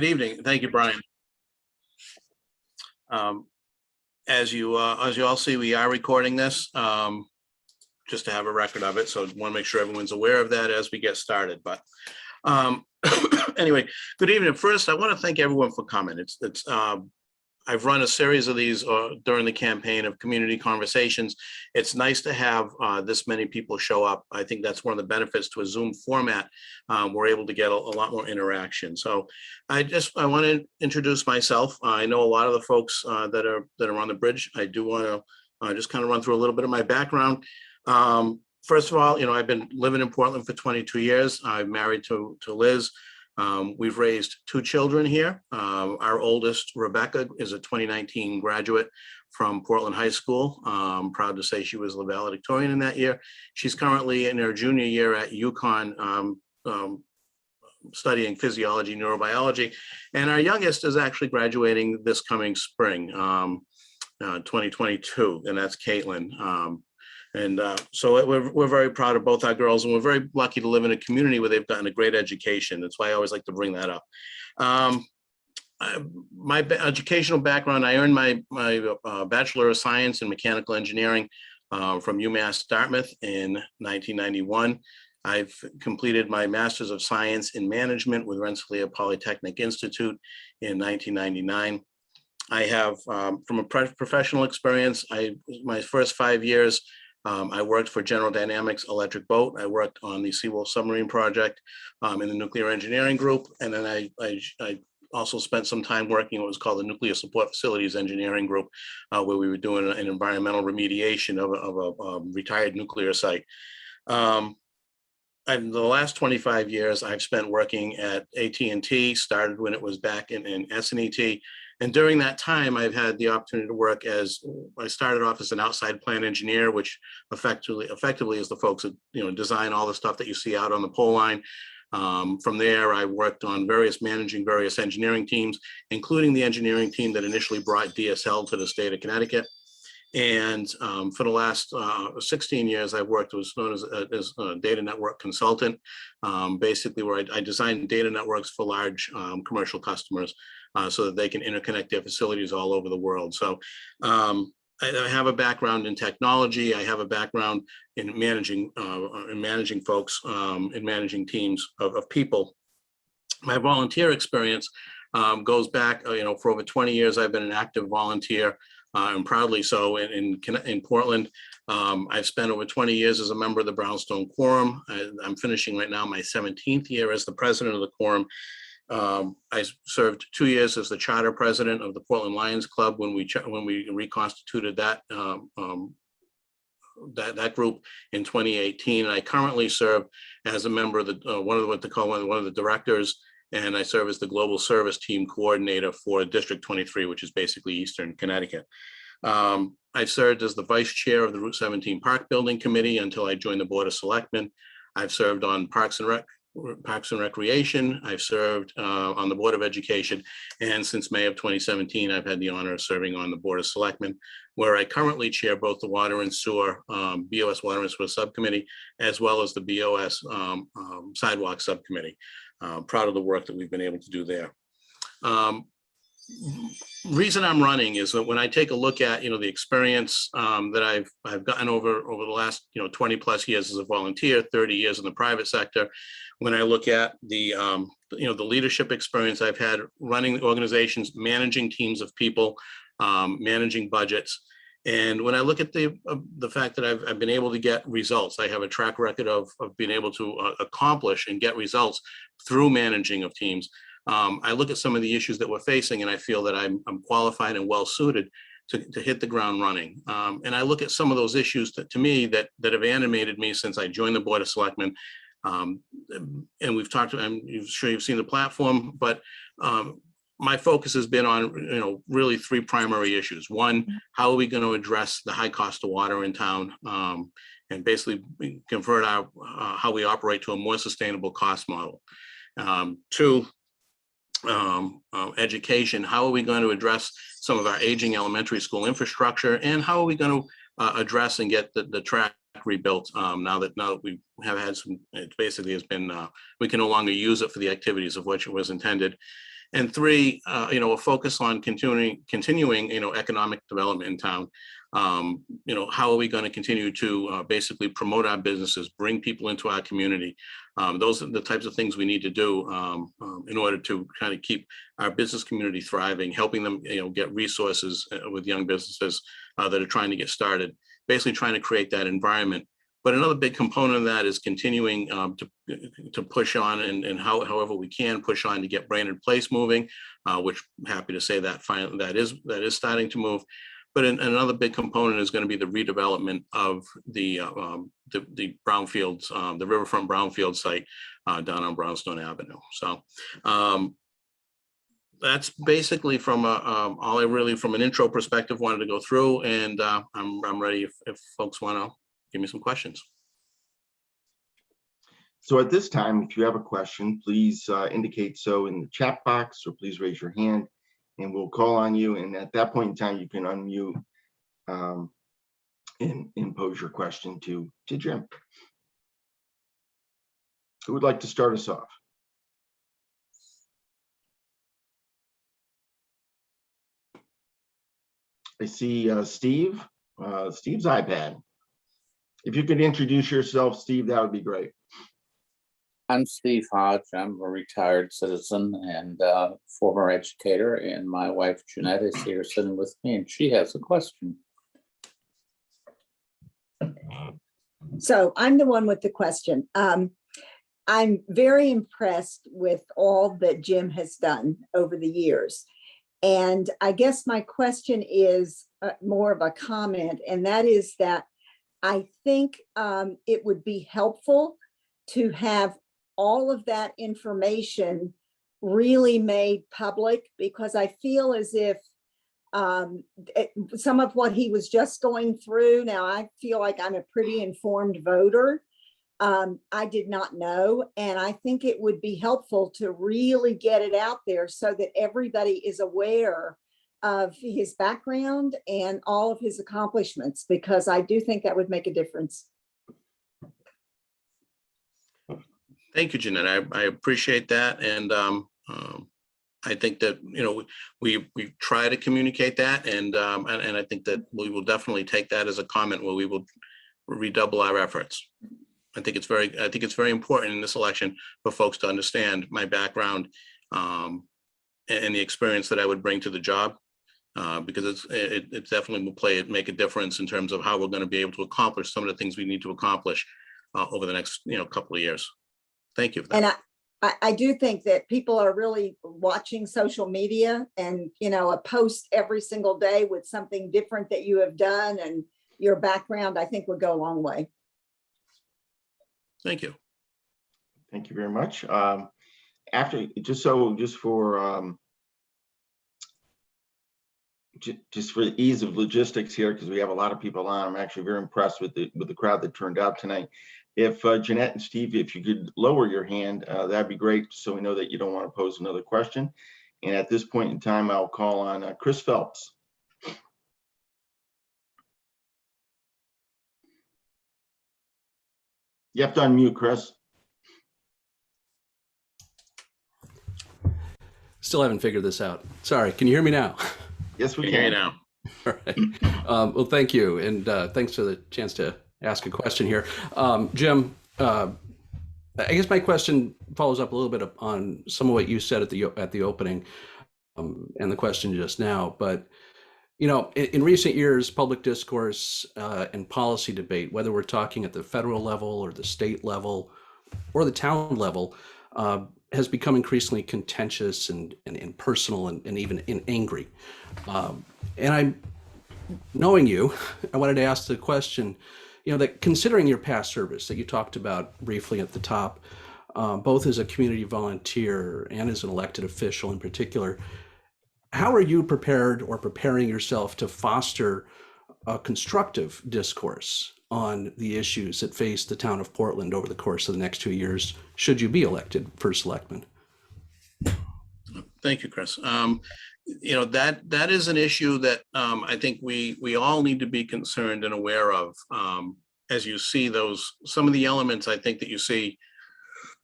Good evening. Thank you, Brian. Um, as you all see, we are recording this just to have a record of it. So want to make sure everyone's aware of that as we get started. But anyway, good evening. First, I want to thank everyone for coming. I've run a series of these during the campaign of community conversations. It's nice to have this many people show up. I think that's one of the benefits to a Zoom format. We're able to get a lot more interaction. So I want to introduce myself. I know a lot of the folks that are on the bridge. I do want to just kind of run through a little bit of my background. First of all, I've been living in Portland for 22 years. I'm married to Liz. We've raised 2 children here. Our oldest, Rebecca, is a 2019 graduate from Portland High School. I'm proud to say she was the valedictorian in that year. She's currently in her junior year at UConn, studying physiology, neurobiology. And our youngest is actually graduating this coming spring, 2022, and that's Caitlin. So we're very proud of both our girls, and we're very lucky to live in a community where they've gotten a great education. That's why I always like to bring that up. My educational background, I earned my Bachelor of Science in Mechanical Engineering from UMass Dartmouth in 1991. I've completed my Master's of Science in Management with Rensselaer Polytechnic Institute in 1999. I have, from a professional experience, my first 5 years, I worked for General Dynamics Electric Boat. I worked on the Seawolf submarine project in the nuclear engineering group. And then I also spent some time working what was called the Nuclear Support Facilities Engineering Group, where we were doing an environmental remediation of a retired nuclear site. In the last 25 years, I've spent working at AT&T, started when it was back in S&ET. And during that time, I've had the opportunity to work I started off as an outside plant engineer, which effectively is the folks that, design all the stuff that you see out on the pole line. From there, I worked on managing various engineering teams, including the engineering team that initially brought DSL to the state of Connecticut. And for the last 16 years, I've worked as known as a data network consultant, basically where I design data networks for large commercial customers so that they can interconnect their facilities all over the world. So I have a background in technology. I have a background in managing folks, in managing teams of people. My volunteer experience goes back, for over 20 years, I've been an active volunteer. And proudly so in Portland. I've spent over 20 years as a member of the Brownstone Quorum. I'm finishing right now my 17th year as the president of the Quorum. I served 2 years as the charter president of the Portland Lions Club when we reconstituted that group in 2018. And I currently serve as a member of one of the directors. And I serve as the Global Service Team Coordinator for District 23, which is basically Eastern Connecticut. I've served as the Vice Chair of the Route 17 Park Building Committee until I joined the Board of Selectmen. I've served on Parks and Recreation. I've served on the Board of Education. And since May of 2017, I've had the honor of serving on the Board of Selectmen, where I currently chair both the Water and Sewer, BOS Water and Sewer Subcommittee, as well as the BOS Sidewalk Subcommittee. Proud of the work that we've been able to do there. Reason I'm running is that when I take a look at the experience that I've gotten over the last 20 plus years as a volunteer, 30 years in the private sector, when I look at the the leadership experience I've had running organizations, managing teams of people, managing budgets. And when I look at the fact that I've been able to get results, I have a track record of being able to accomplish and get results through managing of teams. I look at some of the issues that we're facing, and I feel that I'm qualified and well suited to hit the ground running. And I look at some of those issues to me that have animated me since I joined the Board of Selectmen. And we've talked. I'm sure you've seen the platform, but my focus has been on, really 3 primary issues. One, how are we going to address the high cost of water in town and basically convert how we operate to a more sustainable cost model? 2, education. How are we going to address some of our aging elementary school infrastructure, and how are we going to address and get the track rebuilt now that we have had some, it basically has been, we can no longer use it for the activities of which it was intended. And three, a focus on continuing, economic development in town. How are we going to continue to basically promote our businesses, bring people into our community? Those are the types of things we need to do in order to kind of keep our business community thriving, helping them, get resources with young businesses that are trying to get started, basically trying to create that environment. But another big component of that is continuing to push on and however we can push on to get Brainerd Place moving, which I'm happy to say that finally that is starting to move. But another big component is going to be the redevelopment of the brownfields, the riverfront brownfield site down on Brownstone Avenue. So that's basically from all I really, from an intro perspective, wanted to go through, and I'm ready if folks want to give me some questions. So at this time, if you have a question, please indicate so in the chat box, or please raise your hand and we'll call on you. And at that point in time, you can unmute and pose your question to Jim. Who would like to start us off? I see Steve, Steve's iPad. If you could introduce yourself, Steve, that would be great. I'm Steve Hodge. I'm a retired citizen and former educator, and my wife Jeanette is here sitting with me, and she has a question. So I'm the one with the question. I'm very impressed with all that Jim has done over the years. And I guess my question is more of a comment, and that is that I think it would be helpful to have all of that information really made public, because I feel as if some of what he was just going through, now I feel like I'm a pretty informed voter. I did not know, and I think it would be helpful to really get it out there so that everybody is aware of his background and all of his accomplishments, because I do think that would make a difference. Thank you, Jeanette. I appreciate that, and I think that we try to communicate that, and I think that we will definitely take that as a comment where we will redouble our efforts. I think it's very important in this election for folks to understand my background and the experience that I would bring to the job, because it definitely will make a difference in terms of how we're going to be able to accomplish some of the things we need to accomplish over the next couple of years. Thank you for that. And I do think that people are really watching social media, and a post every single day with something different that you have done and your background, I think would go a long way. Thank you. Thank you very much. After, just for the ease of logistics here, because we have a lot of people on, I'm actually very impressed with the crowd that turned out tonight. If Jeanette and Steve, if you could lower your hand, that'd be great, so we know that you don't want to pose another question. And at this point in time, I'll call on Chris Phelps. You have to unmute, Chris. Still haven't figured this out. Sorry, can you hear me now? Yes, we Can can. hear you now. All right. Well, thank you, and thanks for the chance to ask a question here. Jim, I guess my question follows up a little bit on some of what you said at the opening and the question just now. But in recent years, public discourse and policy debate, whether we're talking at the federal level or the state level or the town level, has become increasingly contentious and personal and even angry. And I'm knowing you, I wanted to ask the question, that considering your past service that you talked about briefly at the top, both as a community volunteer and as an elected official in particular, how are you prepared or preparing yourself to foster a constructive discourse on the issues that face the town of Portland over the course of the next 2 years, should you be elected first selectman? Thank you, Chris. That is an issue that I think we all need to be concerned and aware of. As you see some of the elements, I think that you see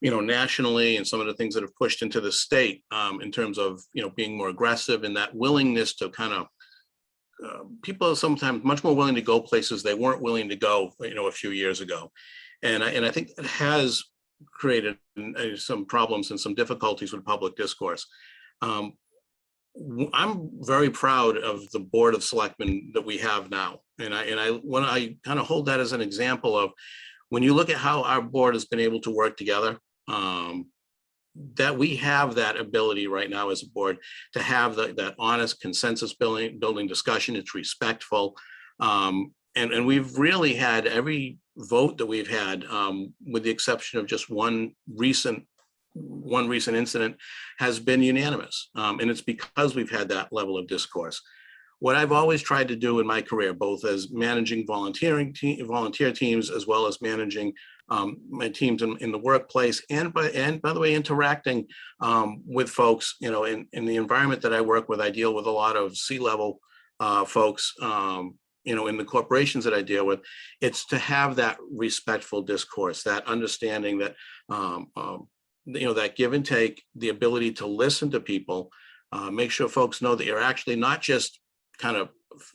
nationally, and some of the things that have pushed into the state in terms of, being more aggressive, and that willingness to kind of, people are sometimes much more willing to go places they weren't willing to go, a few years ago. And I think it has created some problems and some difficulties with public discourse. I'm very proud of the Board of Selectmen that we have now. And I kind of hold that as an example of, when you look at how our board has been able to work together, that we have that ability right now as a board to have that honest consensus building discussion. It's respectful. And we've really had every vote that we've had, with the exception of just one recent incident, has been unanimous. And it's because we've had that level of discourse. What I've always tried to do in my career, both as managing volunteer teams, as well as managing my teams in the workplace, and by the way, interacting with folks, in the environment that I work with, I deal with a lot of C-level folks, in the corporations that I deal with. It's to have that respectful discourse, that understanding that, that give and take, the ability to listen to people, make sure folks know that you're actually not just kind of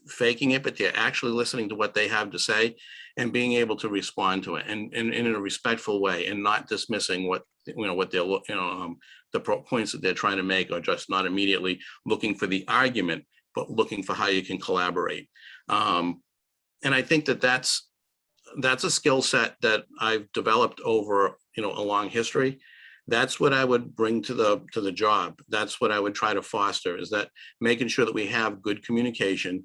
faking it, but they're actually listening to what they have to say and being able to respond to it, and in a respectful way, and not dismissing what they're, the points that they're trying to make, or just not immediately looking for the argument, but looking for how you can collaborate. And I think that that's a skill set that I've developed over, a long history. That's what I would bring to the job. That's what I would try to foster, is that making sure that we have good communication,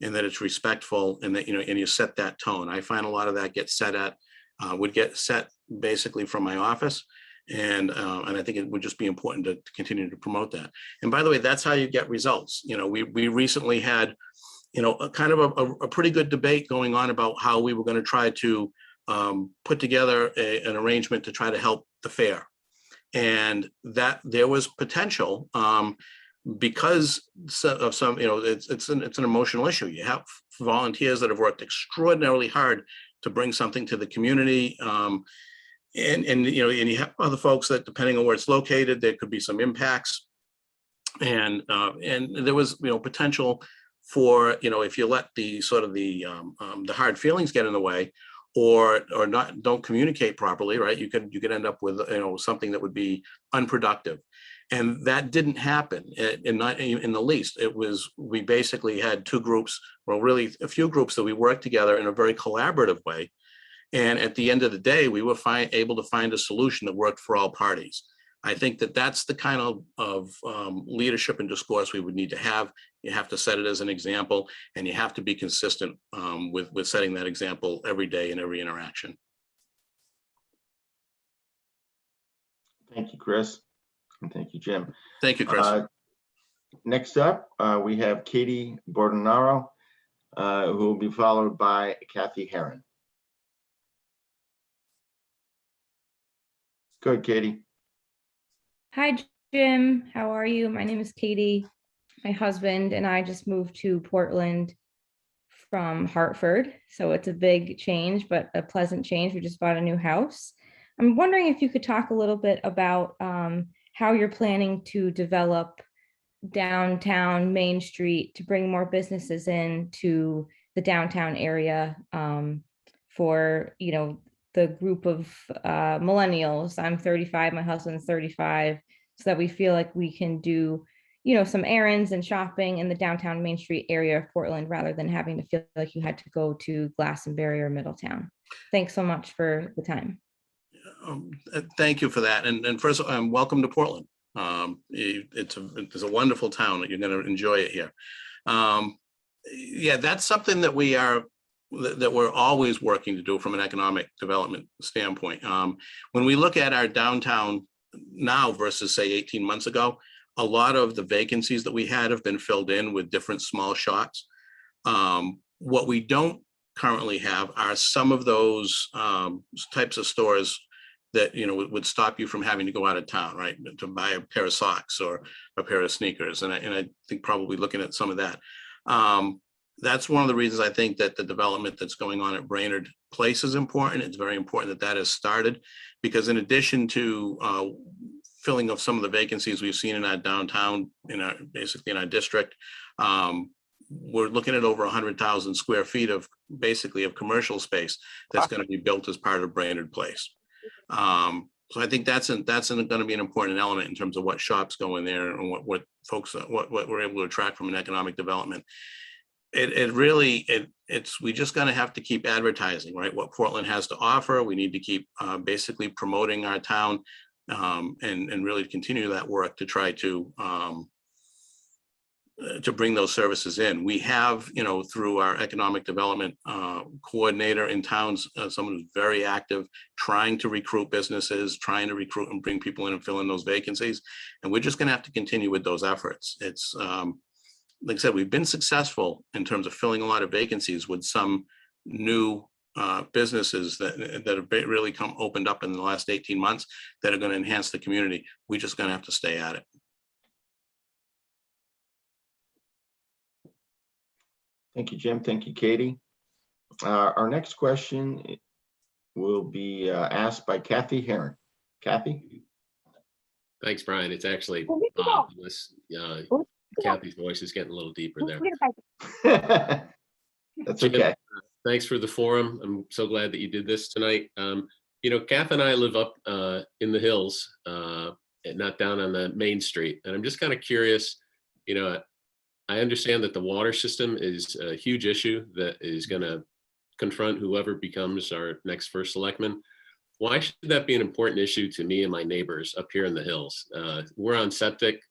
and that it's respectful, and that, and you set that tone. I find a lot of that would get set basically from my office. And I think it would just be important to continue to promote that. And by the way, that's how you get results. We recently had, a kind of a pretty good debate going on about how we were going to try to put together an arrangement to try to help the fair. And that there was potential, because of some, it's an emotional issue. You have volunteers that have worked extraordinarily hard to bring something to the community. And you have other folks that, depending on where it's located, there could be some impacts. And there was, potential for, if you let the sort of the hard feelings get in the way, or don't communicate properly, right? You could end up with, something that would be unproductive. And that didn't happen, not in the least. We basically had two groups, well, really a few groups, that we worked together in a very collaborative way. And at the end of the day, we were able to find a solution that worked for all parties. I think that that's the kind of leadership and discourse we would need to have. You have to set it as an example, and you have to be consistent with setting that example every day in every interaction. Thank you, Chris. And thank you, Jim. Thank you, Chris. Next up, we have Katie Bordenaro, who will be followed by Kathy Heron. Go ahead, Katie. Hi, Jim. How are you? My name is Katie. My husband and I just moved to Portland from Hartford. So it's a big change, but a pleasant change. We just bought a new house. I'm wondering if you could talk a little bit about how you're planning to develop downtown Main Street to bring more businesses in to the downtown area for, the group of millennials. I'm 35, my husband's 35, so that we feel like we can do, some errands and shopping in the downtown Main Street area of Portland, rather than having to feel like you had to go to Glastonbury or Middletown. Thanks so much for the time. Thank you for that. And first, welcome to Portland. It's a wonderful town. You're going to enjoy it here. Yeah, that's something that we're always working to do from an economic development standpoint. When we look at our downtown now versus, say, 18 months ago, a lot of the vacancies that we had have been filled in with different small shops. What we don't currently have are some of those types of stores that would stop you from having to go out of town, right, to buy a pair of socks or a pair of sneakers. And I think probably looking at some of that. that's one of the reasons I think that the development that's going on at Brainerd Place is important. It's very important that that has started, because in addition to filling of some of the vacancies we've seen in our downtown, basically in our district, we're looking at over 100,000 square feet of commercial space that's going to be built as part of Brainerd Place. So I think that's going to be an important element in terms of what shops go in there and what we're able to attract from an economic development. We just gonna have to keep advertising, right? What Portland has to offer. We need to keep basically promoting our town, and really continue that work to try to bring those services in. We have, through our economic development coordinator in towns, someone who's very active, trying to recruit businesses, trying to recruit and bring people in and fill in those vacancies. And we're just gonna have to continue with those efforts. It's like I said, we've been successful in terms of filling a lot of vacancies with some new businesses that have really opened up in the last 18 months that are going to enhance the community. We're just going to have to stay at it. Thank you, Jim. Thank you, Katie. Our next question will be asked by Kathy Heron. Kathy? Thanks, Brian. It's actually Bob. Kathy's voice is getting a little deeper there. That's okay. Thanks for the forum. I'm so glad that you did this tonight. Kath and I live up in the hills, and not down on the main street. And I'm just kind of curious, I understand that the water system is a huge issue that is going to confront whoever becomes our next first selectman. Why should that be an important issue to me and my neighbors up here in the hills? We're on septic,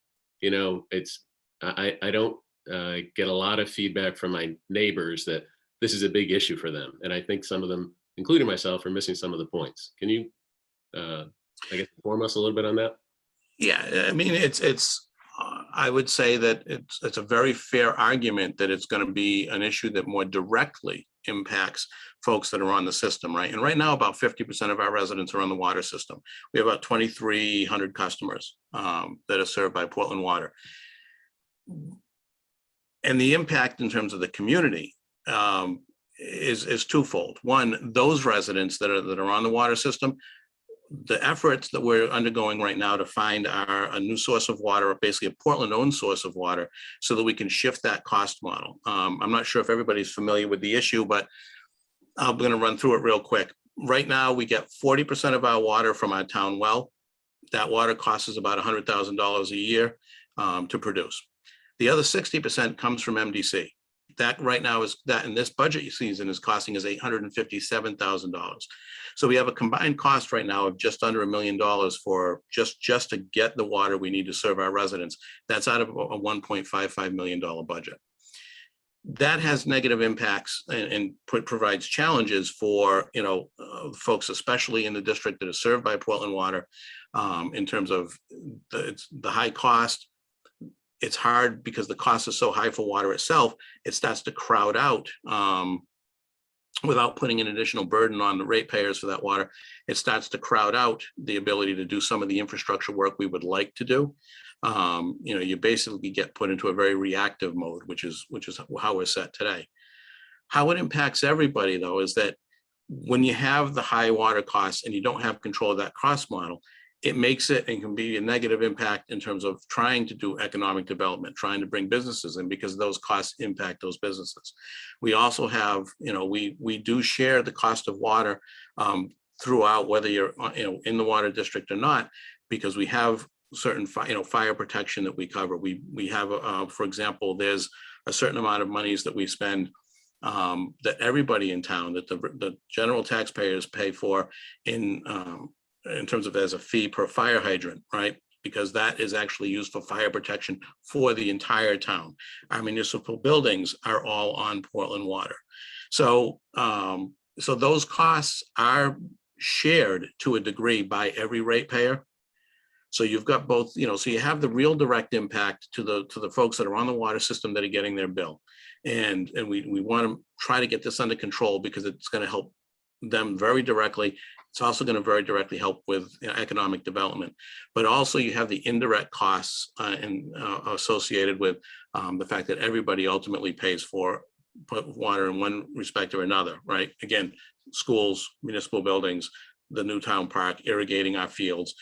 I don't get a lot of feedback from my neighbors that this is a big issue for them. And I think some of them, including myself, are missing some of the points. Can you, inform us a little bit on that? Yeah, I mean, I would say that it's a very fair argument that it's going to be an issue that more directly impacts folks that are on the system, right? And right now, about 50% of our residents are on the water system. We have about 2,300 customers that are served by Portland Water. And the impact in terms of the community is twofold. One, those residents that are on the water system, the efforts that we're undergoing right now to find a new source of water, basically a Portland-owned source of water, so that we can shift that cost model. I'm not sure if everybody's familiar with the issue, but I'm going to run through it real quick. Right now, we get 40% of our water from our town well. That water costs us about $100,000 a year to produce. The other 60% comes from MDC. That right now in this budget season is costing us $857,000. So we have a combined cost right now of just under $1 million for just to get the water we need to serve our residents. That's out of a $1.55 million budget. That has negative impacts and provides challenges for folks, especially in the district that is served by Portland Water, in terms of the high cost. It's hard because the cost is so high for water itself. It starts to crowd out without putting an additional burden on the ratepayers for that water. It starts to crowd out the ability to do some of the infrastructure work we would like to do. You basically get put into a very reactive mode, which is how we're set today. How it impacts everybody, though, is that when you have the high water costs and you don't have control of that cost model, it makes it and can be a negative impact in terms of trying to do economic development, trying to bring businesses in, because those costs impact those businesses. We also have, we do share the cost of water throughout, whether you're in the water district or not, because we have certain fire protection that we cover. We have, for example, there's a certain amount of monies that we spend that everybody in town, that the general taxpayers pay for in terms of as a fee per fire hydrant, right? Because that is actually used for fire protection for the entire town. Our municipal buildings are all on Portland Water. So, so those costs are shared to a degree by every ratepayer. So you've got both, so you have the real direct impact to the folks that are on the water system that are getting their bill. And we want to try to get this under control because it's going to help them very directly. It's also going to very directly help with economic development, but also you have the indirect costs associated with the fact that everybody ultimately pays for put water in one respect or another, right? Again, schools, municipal buildings, the new town park, irrigating our fields,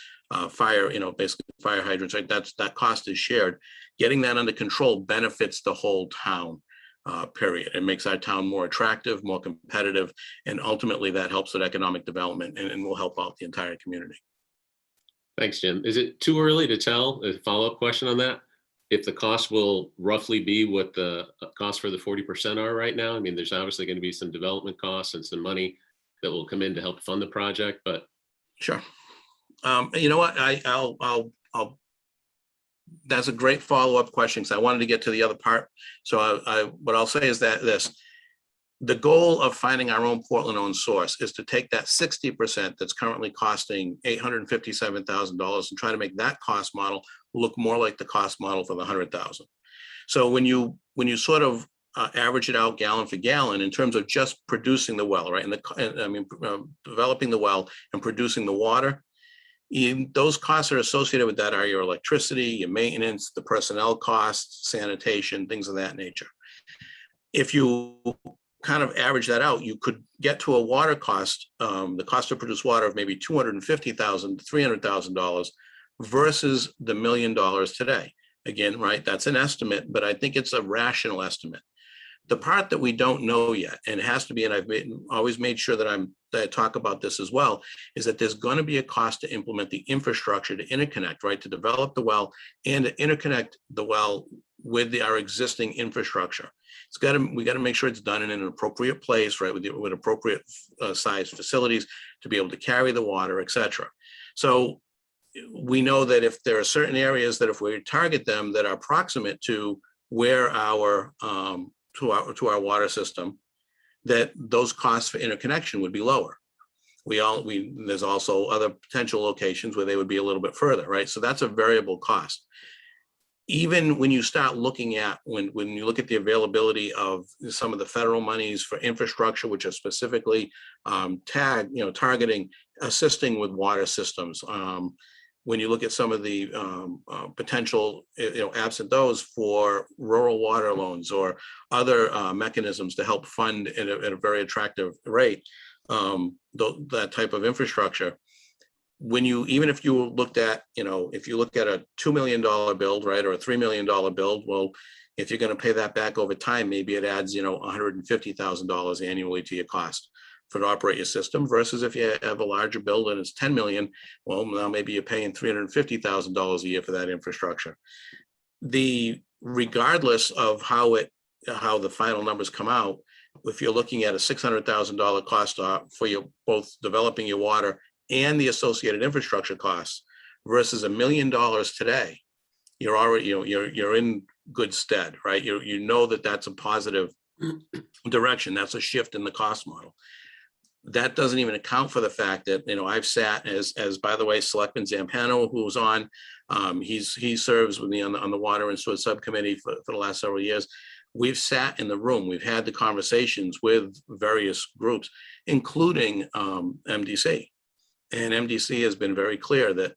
fire, basically fire hydrants, right? That cost is shared. Getting that under control benefits the whole town, period. It makes our town more attractive, more competitive, and ultimately that helps with economic development and will help out the entire community. Thanks, Jim. Is it too early to tell, a follow-up question on that, if the cost will roughly be what the cost for the 40% are right now? I mean, there's obviously going to be some development costs and some money that will come in to help fund the project, but. Sure. You know what, I'll that's a great follow-up question, because I wanted to get to the other part. So what I'll say is that the goal of finding our own Portland-owned source is to take that 60% that's currently costing $857,000 and try to make that cost model look more like the cost model for the 100,000. So when you sort of average it out gallon for gallon in terms of just producing the well, right? Developing the well and producing the water, those costs are associated with that are your electricity, your maintenance, the personnel costs, sanitation, things of that nature. If you kind of average that out, you could get to a water cost, the cost to produce water of maybe $250,000 to $300,000 versus the $1 million today. Again, right, that's an estimate, but I think it's a rational estimate. The part that we don't know yet, and it has to be, and I've always made sure that I talk about this as well, is that there's going to be a cost to implement the infrastructure to interconnect, right, to develop the well and to interconnect the well with our existing infrastructure. We got to make sure it's done in an appropriate place, right, with appropriate size facilities to be able to carry the water, etc. So we know that if there are certain areas that if we target them that are proximate to where our to our water system, that those costs for interconnection would be lower. There's also other potential locations where they would be a little bit further, right? So that's a variable cost. Even when you start looking at, when you look at the availability of some of the federal monies for infrastructure, which are specifically targeting, assisting with water systems, when you look at some of the potential, absent those, for rural water loans or other mechanisms to help fund at a very attractive rate, that type of infrastructure. Even if you looked at, if you look at a $2 million build, right, or a $3 million build, well, if you're going to pay that back over time, maybe it adds, $150,000 annually to your cost for to operate your system, versus if you have a larger build and it's 10 million, well, now maybe you're paying $350,000 a year for that infrastructure. Regardless of how the final numbers come out, if you're looking at a $600,000 cost for both developing your water and the associated infrastructure costs versus $1 million today, you're already, you're in good stead, right? You know that that's a positive direction. That's a shift in the cost model. That doesn't even account for the fact that, I've sat as by the way, Selectman Zampano, who's on, he serves with me on the water and sewer subcommittee for the last several years. We've sat in the room, we've had the conversations with various groups, including MDC. And MDC has been very clear that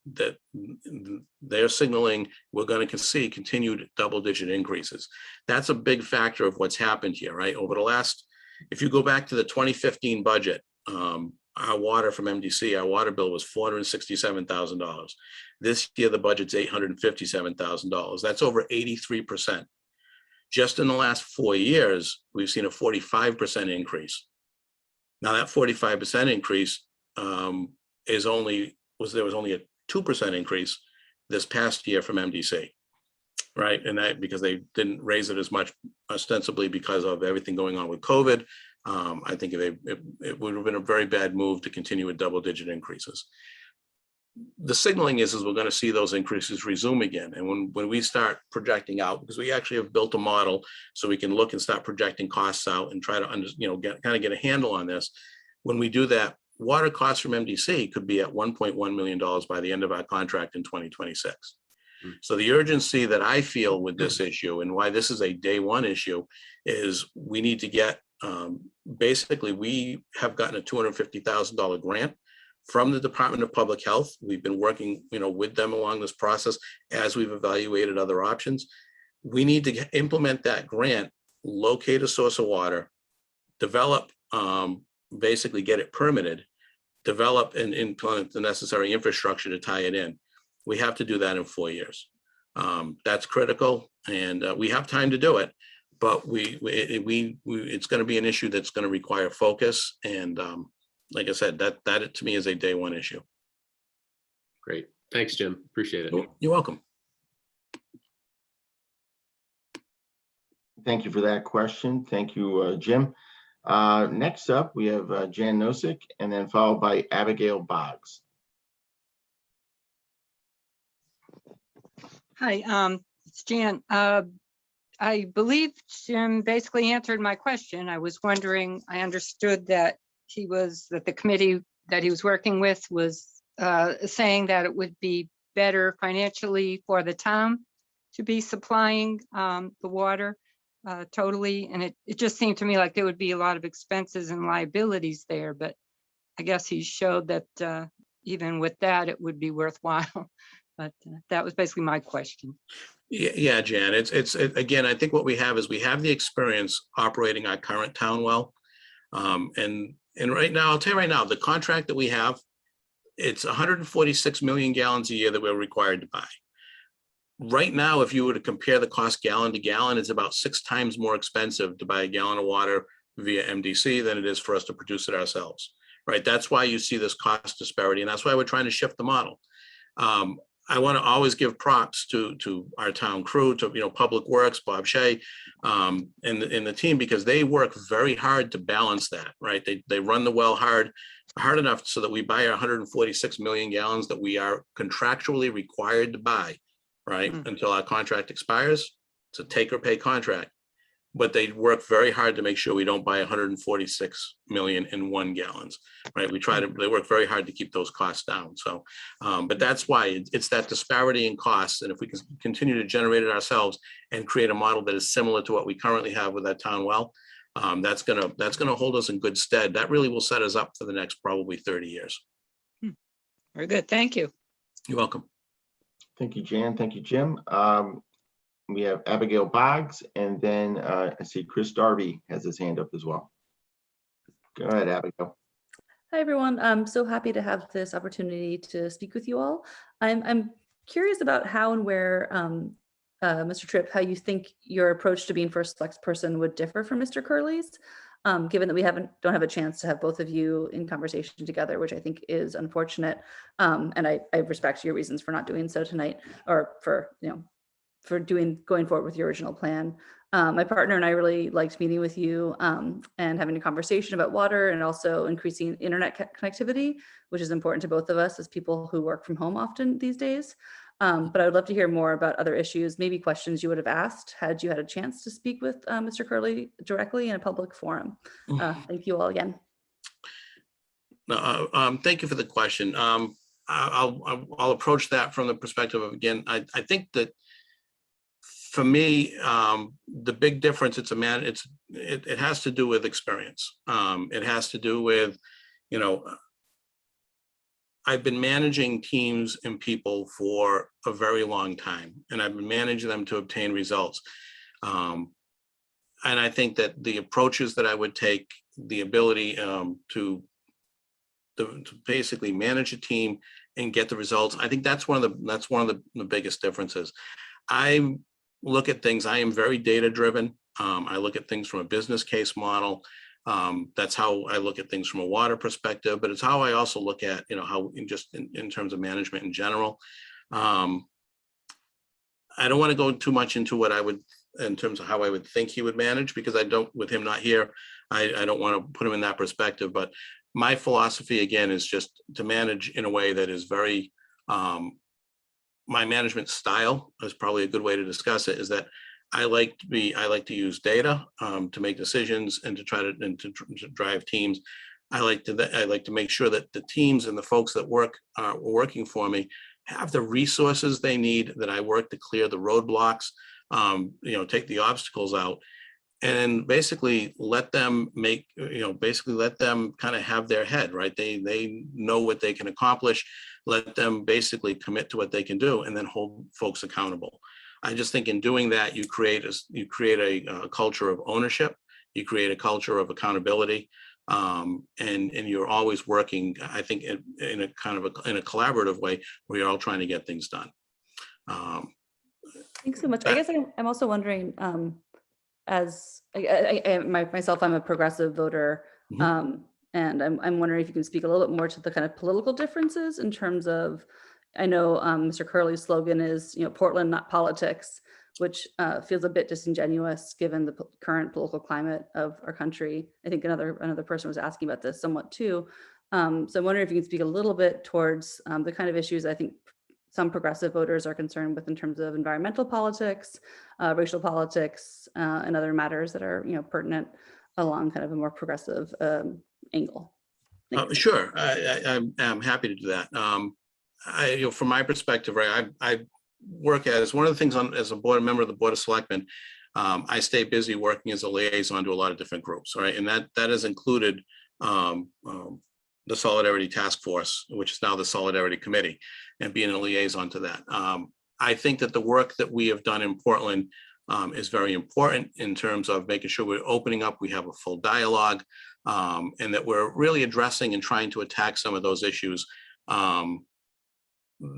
they're signaling we're going to see continued double-digit increases. That's a big factor of what's happened here, right? Over the last, if you go back to the 2015 budget, our water from MDC, our water bill was $467,000. This year, the budget's $857,000. That's over 83%. Just in the last 4 years, we've seen a 45% increase. Now that 45% increase there was only a 2% increase this past year from MDC, right? And that because they didn't raise it as much, ostensibly because of everything going on with COVID. I think it would have been a very bad move to continue with double-digit increases. The signaling is we're going to see those increases resume again. And when we start projecting out, because we actually have built a model so we can look and start projecting costs out and try to get a handle on this. When we do that, water costs from MDC could be at $1.1 million by the end of our contract in 2026. So the urgency that I feel with this issue and why this is a day one issue is we need to get, basically we have gotten a $250,000 grant from the Department of Public Health. We've been working, with them along this process as we've evaluated other options. We need to implement that grant locate a source of water, develop, basically get it permitted, develop and implement the necessary infrastructure to tie it in. We have to do that in 4 years. That's critical, and we have time to do it, but it's going to be an issue that's going to require focus. And like I said, that to me is a day one issue. Great. Thanks, Jim. Appreciate it. You're welcome. Thank you for that question. Thank you, Jim. Next up, we have Jan Nosik, and then followed by Abigail Boggs. Hi, it's Jan. I believe Jim basically answered my question. I was wondering, I understood that that the committee that he was working with was saying that it would be better financially for the town to be supplying the water totally. And it just seemed to me like there would be a lot of expenses and liabilities there, but I guess he showed that even with that, it would be worthwhile. But that was basically my question. Yeah, Jan, it's again, I think what we have is we have the experience operating our current town well. And right now, I'll tell you right now, the contract that we have, it's 146 million gallons a year that we're required to buy. Right now, if you were to compare the cost gallon to gallon, it's about 6 times more expensive to buy a gallon of water via MDC than it is for us to produce it ourselves, right? That's why you see this cost disparity, and that's why we're trying to shift the model. I want to always give props to our town crew, to Public Works, Bob Shea, and the team, because they work very hard to balance that, right? They run the well hard enough so that we buy our 146 million gallons that we are contractually required to buy, right? Until our contract expires. It's a take or pay contract, but they work very hard to make sure we don't buy 146 million in 1 gallons, right? They work very hard to keep those costs down. So, but that's why it's that disparity in costs. And if we can continue to generate it ourselves and create a model that is similar to what we currently have with that town well, that's gonna hold us in good stead. That really will set us up for the next probably 30 years. Very good. Thank you. You're welcome. Thank you, Jan. Thank you, Jim. We have Abigail Boggs, and then I see Chris Darby has his hand up as well. Go ahead, Abigail. Hi, everyone. I'm so happy to have this opportunity to speak with you all. I'm curious about how and where, Mr. Tripp, how you think your approach to being first select person would differ from Mr. Curley's, given that we don't have a chance to have both of you in conversation together, which I think is unfortunate. And I respect your reasons for not doing so tonight, or for going forward with your original plan. My partner and I really liked meeting with you and having a conversation about water and also increasing internet connectivity, which is important to both of us as people who work from home often these days. But I would love to hear more about other issues, maybe questions you would have asked had you had a chance to speak with Mr. Curley directly in a public forum. Thank you all again. Thank you for the question. I'll approach that from the perspective of, again, I think that for me, the big difference, it has to do with experience. It has to do with, I've been managing teams and people for a very long time, and I've been managing them to obtain results. And I think that the approaches that I would take, the ability to basically manage a team and get the results, I think that's one of the biggest differences. I look at things, I am very data driven. I look at things from a business case model. That's how I look at things from a water perspective, but it's how I also look at, how in terms of management in general. I don't want to go too much into what in terms of how I would think he would manage, because with him not here, I don't want to put him in that perspective. But my philosophy, again, is just to manage in a way that is very, my management style is probably a good way to discuss it, is that I like to use data to make decisions and to try to drive teams. I like to make sure that the teams and the folks that are working for me have the resources they need, that I work to clear the roadblocks, take the obstacles out, and basically let them kind of have their head, right? They know what they can accomplish. Let them basically commit to what they can do, and then hold folks accountable. I just think in doing that, you create a culture of ownership, you create a culture of accountability, and you're always working, I think, in a kind of in a collaborative way where you're all trying to get things done. Thanks so much. I guess I'm also wondering, as myself, I'm a progressive voter. Mhm. And I'm wondering if you can speak a little bit more to the kind of political differences in terms of, I know Mr. Curley's slogan is, Portland, not politics, which feels a bit disingenuous given the current political climate of our country. I think another person was asking about this somewhat too. So I'm wondering if you can speak a little bit towards the kind of issues I think some progressive voters are concerned with in terms of environmental politics, racial politics, and other matters that are, pertinent along kind of a more progressive angle. Thanks. Sure, I'm happy to do that. From my perspective, right, I work as one of the things as a member of the Board of Selectmen. I stay busy working as a liaison to a lot of different groups, right, and that has included the Solidarity Task Force, which is now the Solidarity Committee, and being a liaison to that. I think that the work that we have done in Portland is very important in terms of making sure we're opening up, we have a full dialogue, and that we're really addressing and trying to attack some of those issues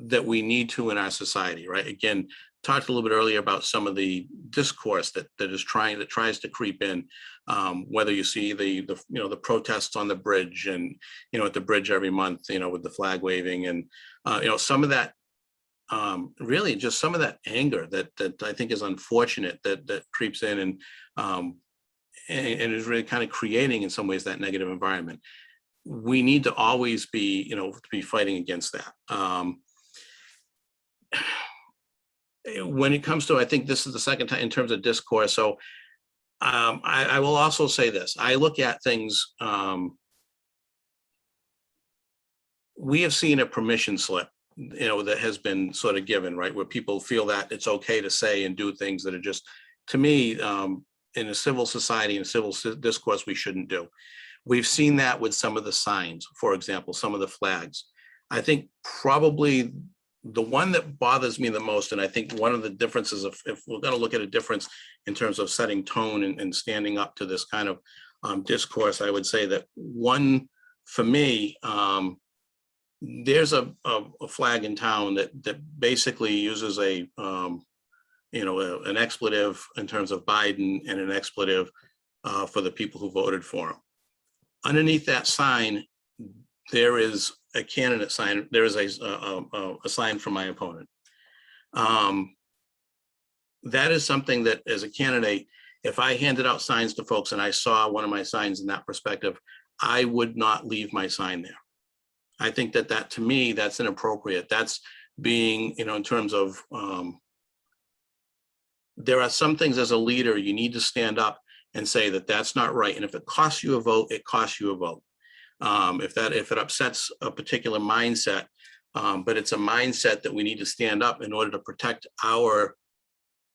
that we need to in our society, right? Again, talked a little bit earlier about some of the discourse that tries to creep in, whether you see the protests on the bridge and, at the bridge every month, with the flag waving and, some of that, really just some of that anger that I think is unfortunate that creeps in and is really kind of creating in some ways that negative environment. We need to always be, fighting against that. When it comes to, I think this is the second time in terms of discourse. So I will also say this, I look at things, we have seen a permission slip, that has been sort of given, right, where people feel that it's okay to say and do things that are just, to me, in a civil society and civil discourse, we shouldn't do. We've seen that with some of the signs, for example, some of the flags. I think probably the one that bothers me the most, and I think one of the differences, if we're going to look at a difference in terms of setting tone and standing up to this kind of discourse, I would say that one, for me, there's a flag in town that basically uses an expletive in terms of Biden and an expletive for the people who voted for him. Underneath that sign, there is a candidate sign. There is a sign from my opponent. That is something that, as a candidate, if I handed out signs to folks and I saw one of my signs in that perspective, I would not leave my sign there. I think that to me, that's inappropriate. That's being, in terms of, there are some things as a leader, you need to stand up and say that that's not right. And if it costs you a vote, it costs you a vote. If it upsets a particular mindset, but it's a mindset that we need to stand up in order to protect our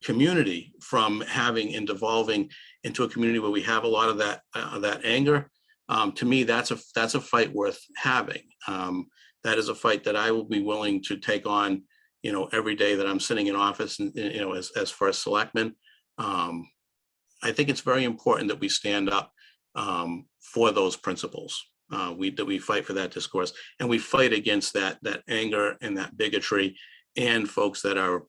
community from having and devolving into a community where we have a lot of that anger. To me, that's a fight worth having. That is a fight that I will be willing to take on, every day that I'm sitting in office and, as first selectman. I think it's very important that we stand up for those principles. That we fight for that discourse, and we fight against that anger and that bigotry, and folks that are,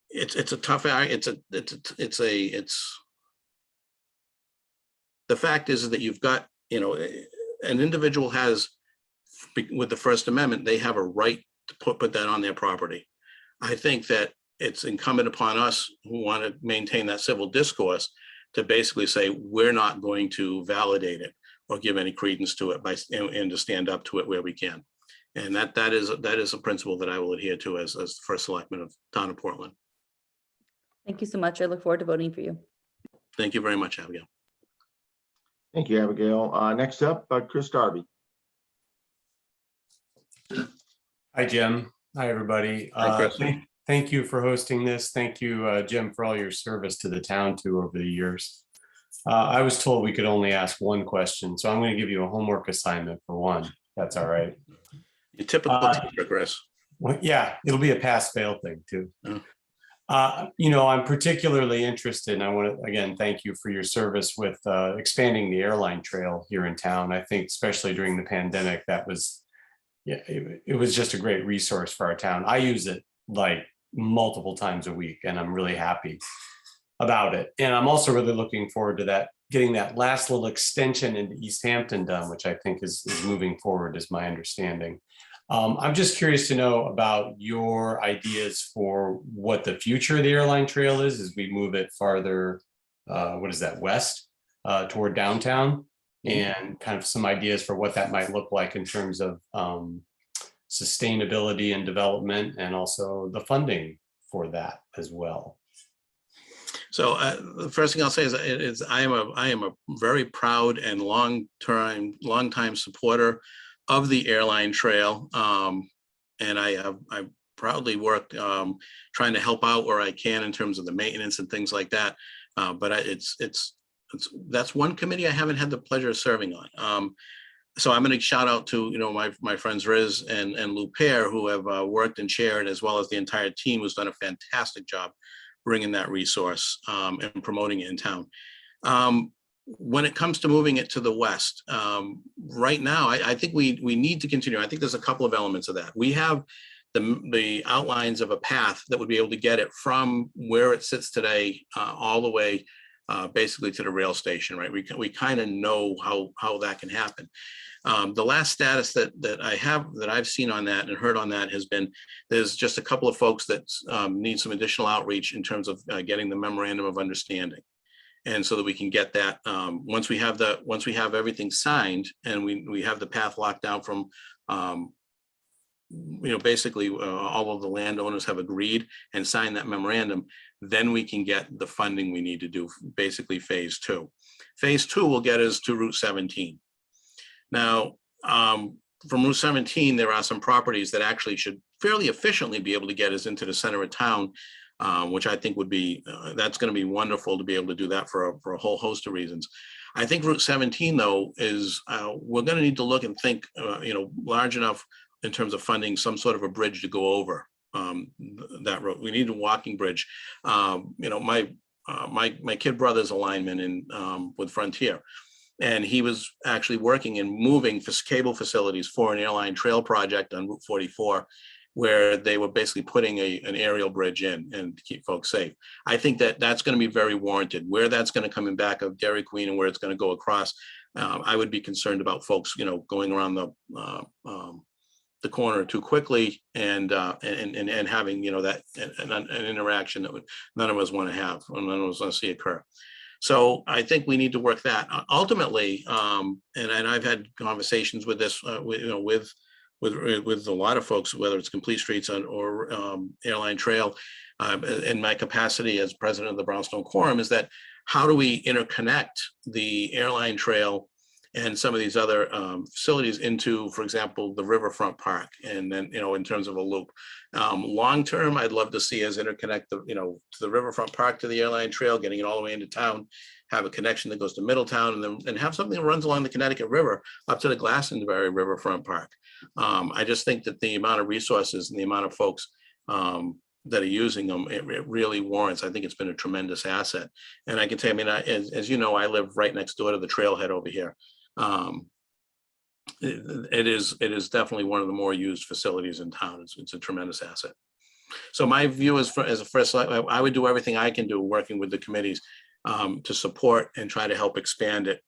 it's a tough. The fact is that you've got, an individual has, with the First Amendment, they have a right to put that on their property. I think that it's incumbent upon us who want to maintain that civil discourse to basically say, we're not going to validate it or give any credence to it and to stand up to it where we can. And that is a principle that I will adhere to as the first selectman of town of Portland. Thank you so much. I look forward to voting for you. Thank you very much, Abigail. Thank you, Abigail. Next up, Chris Darby. Hi, Jim. Hi, everybody. Hi, Chris. Thank you for hosting this. Thank you, Jim, for all your service to the town too over the years. I was told we could only ask one question, so I'm going to give you a homework assignment for one. That's all right. Your typical teacher, Chris. Well, yeah, it'll be a pass-fail thing too. Oh. I'm particularly interested, and I want to, again, thank you for your service with expanding the airline trail here in town. I think especially during the pandemic, that was, yeah, it was just a great resource for our town. I use it like multiple times a week, and I'm really happy about it. And I'm also really looking forward to that, getting that last little extension into East Hampton done, which I think is moving forward, is my understanding. I'm just curious to know about your ideas for what the future of the airline trail is as we move it farther, what is that, west, toward downtown, and kind of some ideas for what that might look like in terms of sustainability and development, and also the funding for that as well. So the first thing I'll say is I am a very proud and long time supporter of the airline trail, and I proudly worked trying to help out where I can in terms of the maintenance and things like that. But that's one committee I haven't had the pleasure of serving on. So I'm going to shout out to my friends Riz and Lou Pear, who have worked and chaired, as well as the entire team, who's done a fantastic job bringing that resource and promoting it in town. When it comes to moving it to the west, right now, I think we need to continue. I think there's a couple of elements of that. We have the outlines of a path that would be able to get it from where it sits today all the way basically to the rail station, right? We kind of know how that can happen. The last status that I've seen on that and heard on that has been, there's just a couple of folks that need some additional outreach in terms of getting the memorandum of understanding. And so that we can get that, once we have everything signed and we have the path locked down from, basically all of the landowners have agreed and signed that memorandum, then we can get the funding we need to do basically phase 2. Phase 2 will get us to Route 17. Now, from Route 17, there are some properties that actually should fairly efficiently be able to get us into the center of town, which I think would be, that's going to be wonderful to be able to do that for a whole host of reasons. I think Route 17, though, is we're going to need to look and think, large enough in terms of funding some sort of a bridge to go over that road. We need a walking bridge. My kid brother's a lineman with Frontier, and he was actually working and moving for cable facilities for an airline trail project on Route 44, where they were basically putting an aerial bridge in and to keep folks safe. I think that's going to be very warranted. Where that's going to come in back of Dairy Queen and where it's going to go across, I would be concerned about folks, going around the corner too quickly and having that an interaction that none of us want to have, or none of us want to see occur. So I think we need to work that ultimately. And I've had conversations with this with a lot of folks, whether it's Complete Streets or Airline Trail, in my capacity as president of the Brownstone Quorum, is that how do we interconnect the airline trail and some of these other facilities into, for example, the Riverfront Park, and then in terms of a loop. Long term, I'd love to see us interconnect to the Riverfront Park to the airline trail, getting it all the way into town, have a connection that goes to Middletown, and have something that runs along the Connecticut River up to the Glastonbury Riverfront Park. I just think that the amount of resources and the amount of folks that are using them, it really warrants. I think it's been a tremendous asset. And I can tell you, as you know, I live right next door to the trailhead over here. It is definitely one of the more used facilities in town. It's a tremendous asset. So my view as a first, I would do everything I can do working with the committees to support and try to help expand it.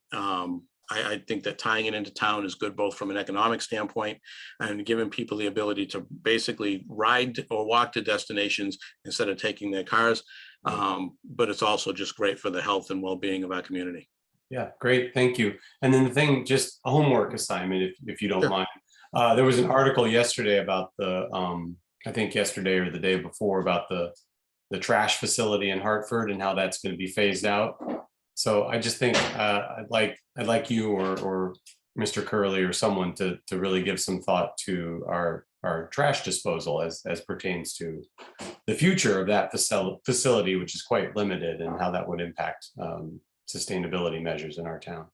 I think that tying it into town is good, both from an economic standpoint and giving people the ability to basically ride or walk to destinations instead of taking their cars. But it's also just great for the health and well-being of our community. Yeah, great. Thank you. And then the thing, just a homework assignment, if you don't Sure. mind. There was an article yesterday about I think yesterday or the day before, about the trash facility in Hartford and how that's going to be phased out. So I just think I'd like you or Mr. Curley or someone to really give some thought to our trash disposal as pertains to the future of that facility, which is quite limited, and how that would impact sustainability measures in our town.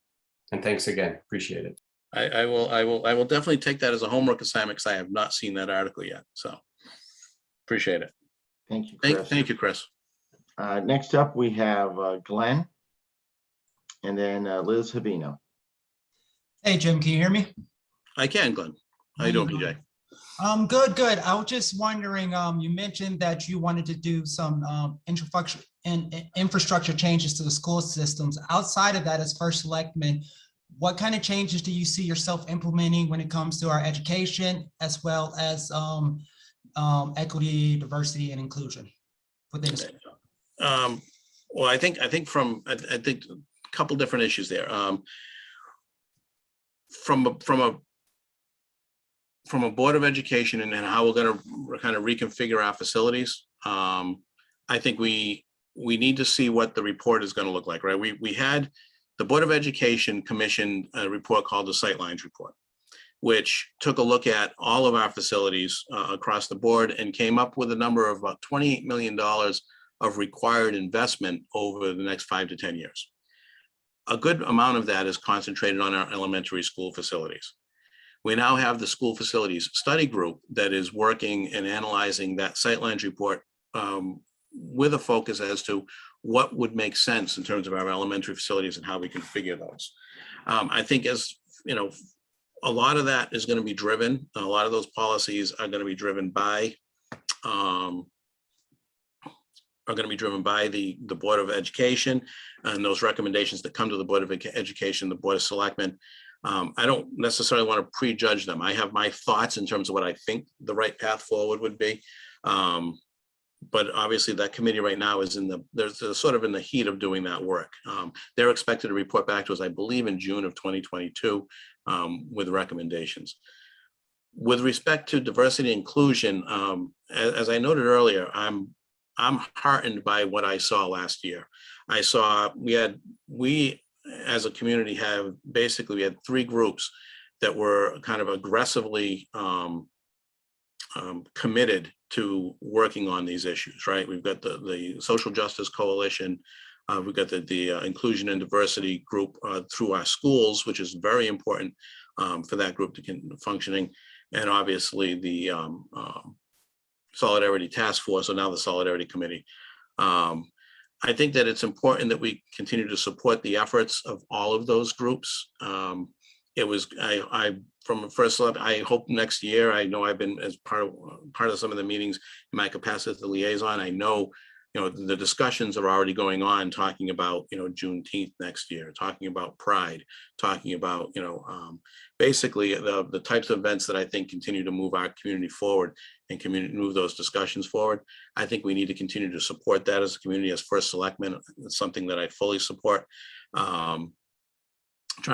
And thanks again, appreciate it. I will definitely take that as a homework assignment because I have not seen that article yet. So appreciate it. Thank you, Chris. Thank you, Chris. Next up, we have Glenn and then Liz Habino. Hey, Jim, can you hear me? I can, Glenn. How you doing, PJ? Good, good. I was just wondering, you mentioned that you wanted to do some infrastructure changes to the school systems. Outside of that, as First Selectman, what kind of changes do you see yourself implementing when it comes to our education, as well as equity, diversity, and inclusion within the school? Well, I think a couple different issues there. From a Board of Education and how we're going to kind of reconfigure our facilities, I think we need to see what the report is going to look like, right? We had the Board of Education commissioned a report called the Sightlines Report, which took a look at all of our facilities across the board and came up with a number of about $28 million of required investment over the next 5 to 10 years. A good amount of that is concentrated on our elementary school facilities. We now have the school facilities study group that is working and analyzing that Sightlines report with a focus as to what would make sense in terms of our elementary facilities and how we configure those. I think, as you know, a lot of that is going to be driven, a lot of those policies are going to be driven by the Board of Education and those recommendations that come to the Board of Education, the Board of Selectmen. I don't necessarily want to prejudge them. I have my thoughts in terms of what I think the right path forward would be. But obviously that committee right now is they're sort of in the heat of doing that work. They're expected to report back to us, I believe, in June of 2022 with recommendations. With respect to diversity and inclusion, as I noted earlier, I'm heartened by what I saw last year. I saw we as a community we had 3 groups that were kind of aggressively committed to working on these issues, right? We've got the Social Justice Coalition, we've got the Inclusion and Diversity group through our schools, which is very important for that group to continue functioning, and obviously the Solidarity Task Force, or now the Solidarity Committee. I think that it's important that we continue to support the efforts of all of those groups. From First Selectman, I hope next year, I know I've been as part of some of the meetings in my capacity as the liaison. I know, the discussions are already going on, talking about, Juneteenth next year, talking about Pride, talking about, basically the types of events that I think continue to move our community forward and move those discussions forward. I think we need to continue to support that as a community, as First Selectman. It's something that I fully support. Trying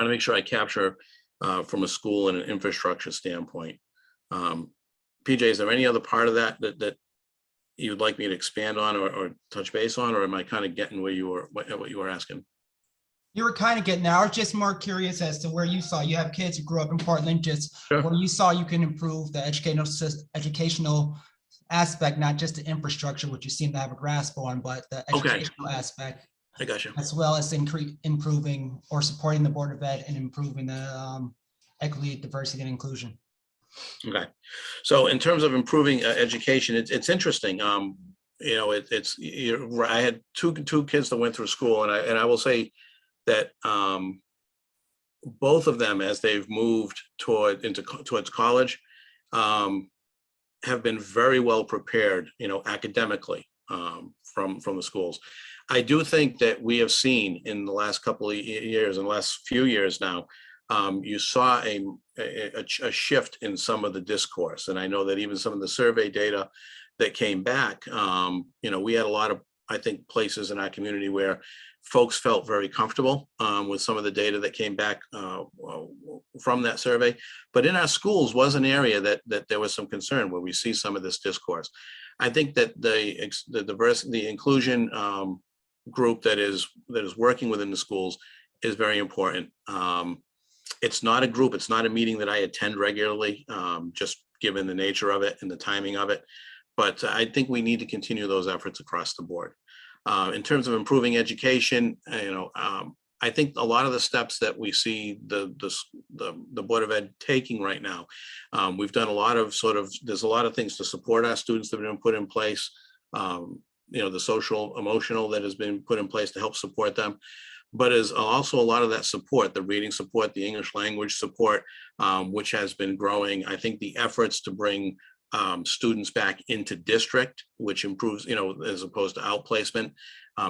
to make sure I capture from a school and an infrastructure standpoint. PJ, is there any other part of that you'd like me to expand on or touch base on, or am I kind of getting what you were asking? You were kind of getting there. I was just more curious as to where you saw, you have kids who grew up in Portland, just Sure. Where you saw you can improve the educational aspect, not just the infrastructure, which you seem to have a grasp on, but the educational aspect. I got you. As well as improving or supporting the Board of Ed and improving the equity, diversity, and inclusion. Okay, so in terms of improving education, it's interesting. I had two kids that went through school, and I will say that both of them, as they've moved towards college, have been very well prepared, academically from the schools. I do think that we have seen in the last couple of years, in the last few years now, you saw a shift in some of the discourse. And I know that even some of the survey data that came back, we had a lot of, I think, places in our community where folks felt very comfortable with some of the data that came back from that survey. But in our schools was an area that there was some concern where we see some of this discourse. I think that the diversity, the inclusion group that is working within the schools is very important. It's not a group, it's not a meeting that I attend regularly, just given the nature of it and the timing of it. But I think we need to continue those efforts across the board. In terms of improving education, I think a lot of the steps that we see the Board of Ed taking right now, we've done a lot of there's a lot of things to support our students that have been put in place. The social, emotional that has been put in place to help support them. But is also a lot of that support, the reading support, the English language support, which has been growing. I think the efforts to bring students back into district, which improves, as opposed to outplacement,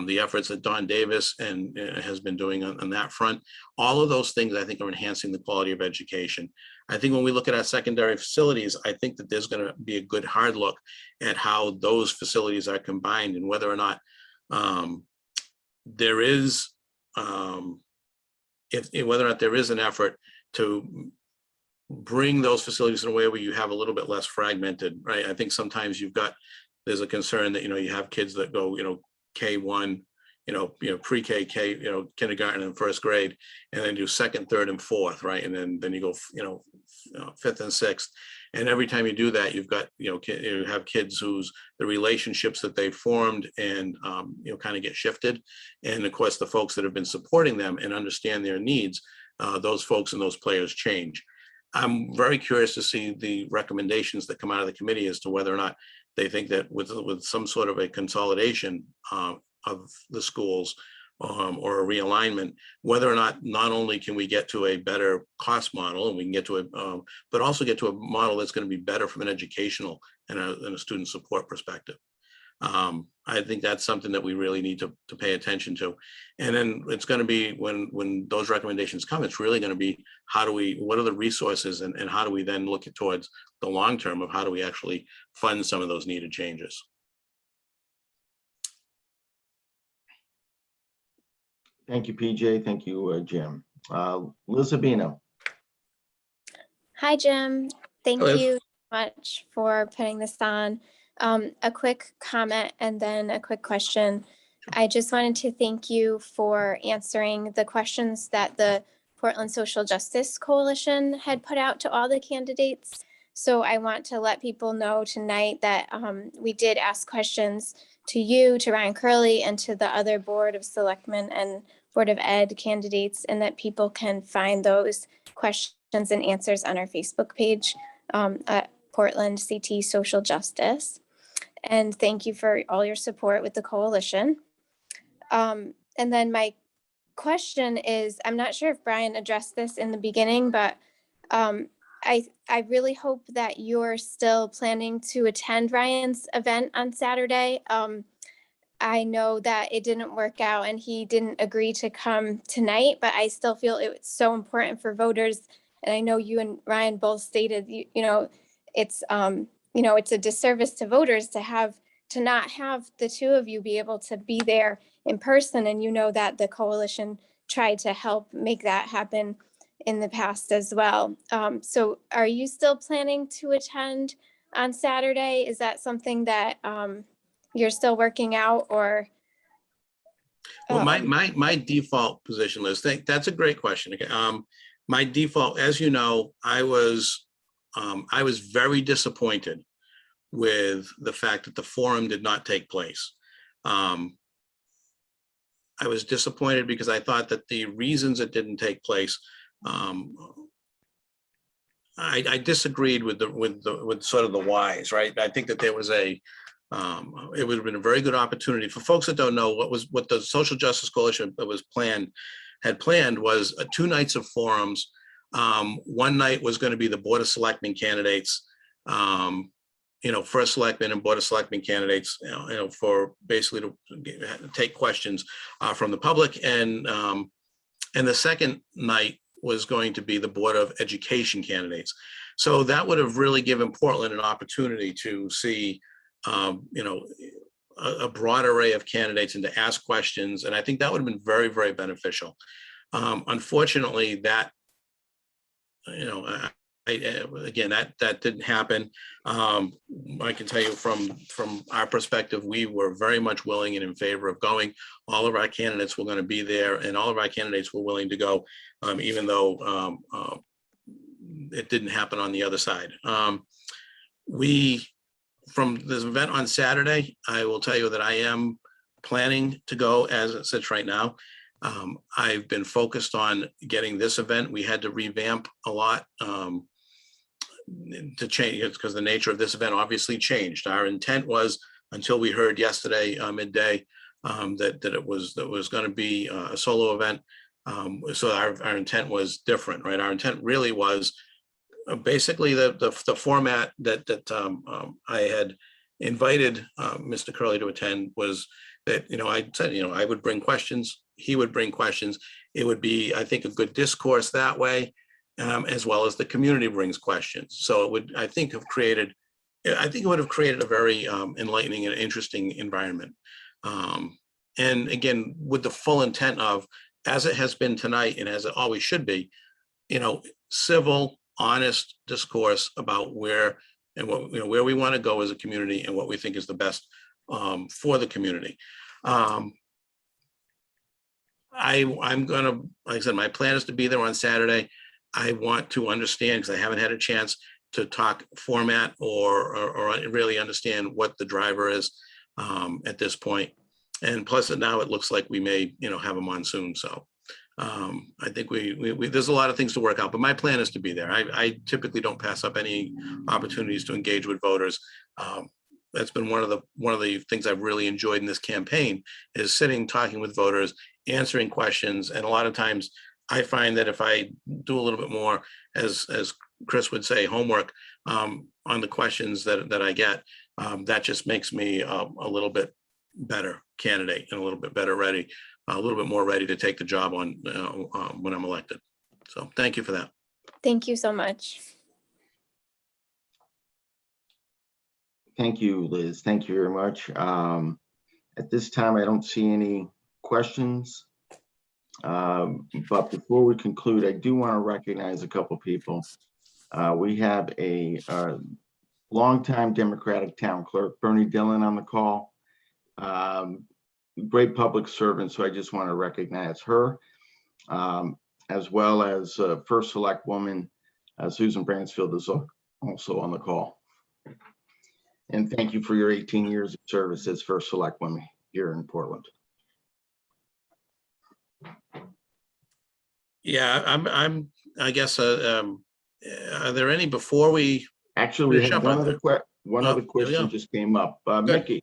the efforts that Don Davis has been doing on that front, all of those things I think are enhancing the quality of education. I think when we look at our secondary facilities, I think that there's going to be a good hard look at how those facilities are combined and whether or not there is whether or not there is an effort to bring those facilities in a way where you have a little bit less fragmented, right? I think sometimes there's a concern that, you have kids that go, K1, pre-K, kindergarten and first grade, and then do second, third, and fourth, right? And then you go, fifth and sixth. And every time you do that, you've got, you have kids whose the relationships that they formed and, kind of get shifted. And of course, the folks that have been supporting them and understand their needs, those folks and those players change. I'm very curious to see the recommendations that come out of the committee as to whether or not they think that with some sort of a consolidation of the schools or a realignment, whether or not only can we get to a better cost model and we can get to but also get to a model that's going to be better from an educational and a student support perspective. I think that's something that we really need to pay attention to. And then it's going to be when those recommendations come, it's really going to be what are the resources and how do we then look towards the long term of how do we actually fund some of those needed changes. Thank you, PJ. Thank you, Jim. Liz Sabino. Hi, Jim. Thank Hello. you so much for putting this on. A quick comment and then a quick question. I just wanted to thank you for answering the questions that the Portland Social Justice Coalition had put out to all the candidates. So I want to let people know tonight that we did ask questions to you, to Ryan Curley, and to the other Board of Selectmen and Board of Ed candidates, and that people can find those questions and answers on our Facebook page at Portland CT Social Justice. And thank you for all your support with the coalition. And then my question is, I'm not sure if Brian addressed this in the beginning, but I really hope that you're still planning to attend Ryan's event on Saturday. I know that it didn't work out and he didn't agree to come tonight, but I still feel it's so important for voters. And I know you and Ryan both stated, it's it's a disservice to voters to not have the two of you be able to be there in person. And that the coalition tried to help make that happen in the past as well. So are you still planning to attend on Saturday? Is that something that you're still working out, or? Well, my default position, Liz, that's a great question. My default, as you know, I was very disappointed with the fact that the forum did not take place. I was disappointed because I thought that the reasons it didn't take place, I disagreed with sort of the whys, right? I think that there was it would have been a very good opportunity for folks that don't know what the Social Justice Coalition had planned was 2 nights of forums. One night was going to be the Board of Selectmen candidates, First Selectman and Board of Selectmen candidates, for basically to take questions from the public. And the second night was going to be the Board of Education candidates. So that would have really given Portland an opportunity to see a broad array of candidates and to ask questions. And I think that would have been very, very beneficial. Unfortunately, that, again, that didn't happen. I can tell you from our perspective, we were very much willing and in favor of going. All of our candidates were going to be there, and all of our candidates were willing to go, even though it didn't happen on the other side. From this event on Saturday, I will tell you that I am planning to go as it sits right now. I've been focused on getting this event. We had to revamp a lot to change it because the nature of this event obviously changed. Our intent was, until we heard yesterday midday, that it was going to be a solo event. So our intent was different, right? Our intent really was basically the format that I had invited Mr. Curley to attend was that, I said, I would bring questions, he would bring questions. It would be, I think, a good discourse that way, as well as the community brings questions. So it would, I think, it would have created a very enlightening and interesting environment. And again, with the full intent of, as it has been tonight and as it always should be, civil, honest discourse about where and what, where we want to go as a community and what we think is the best for the community. I'm gonna, like I said, my plan is to be there on Saturday. I want to understand, because I haven't had a chance to talk format or really understand what the driver is at this point. And plus, now it looks like we may, have a monsoon. So I think there's a lot of things to work out, but my plan is to be there. I typically don't pass up any opportunities to engage with voters. That's been one of the things I've really enjoyed in this campaign, is sitting, talking with voters, answering questions. And a lot of times I find that if I do a little bit more, as Chris would say, homework on the questions that I get, that just makes me a little bit better candidate and a little bit better ready, a little bit more ready to take the job on when I'm elected. So thank you for that. Thank you so much. Thank you, Liz. Thank you very much. At this time, I don't see any questions. But before we conclude, I do want to recognize a couple people. We have a longtime Democratic town clerk, Bernie Dillon, on the call. Great public servant, so I just want to recognize her, as well as First Select Woman Susan Bransfield is also on the call. And thank you for your 18 years of service as First Select Woman here in Portland. Yeah, I guess, are there any before we? Actually, we have one other question just came up. Good. Mickey.